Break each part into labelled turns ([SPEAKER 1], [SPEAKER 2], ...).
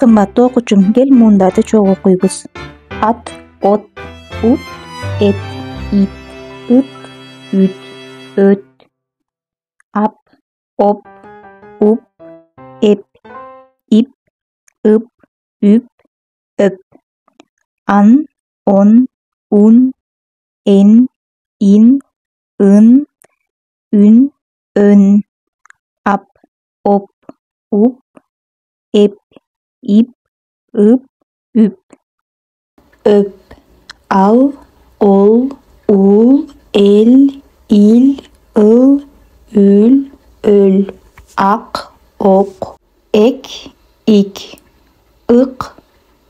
[SPEAKER 1] Kımmatlı okuçum, gel mundарды çok okuyubuz. At, ot, ut, et, it, ıt, üt, öt, ap, op, up, ep, ip, ıp, üp, öp, an, on, un, en, in, ın, ün, ön, ap, op, up, ep, ip, ıp, üp, öp, al, ol, ul, el, il, ıl, ül, öl, ak, ok, ek, ik, ık,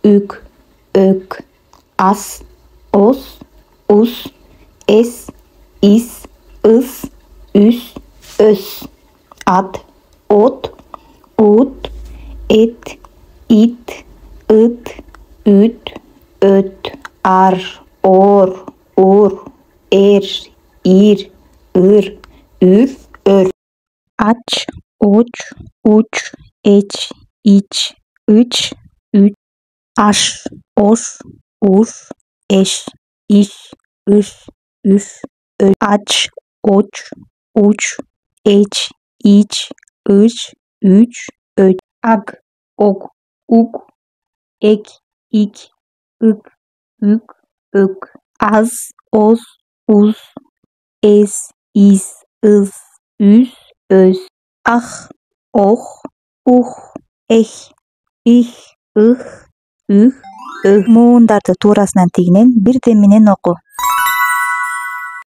[SPEAKER 1] ük, ök, as, os, us, es, is, ıs, üs, ös, at, ot, ut, et, it, ıt, üt, öt, ar, or, ur, er, ir, ır, ür, ör. Aç, uç, uç, eç, iç, üç, üç, aş, oş, uş, eş, iş, üş, üs, öş. Aç, oç, uç, eç, iç, üç, üç, öç. Ak, ok, uk, ek, ik, ık, ük, ök. Az, oz, uz, es, is, ız, üs, öz. Ah, oh, eh, ih, ih, üh, öh. Mundарды туурасынан тегинен бир деминен оку.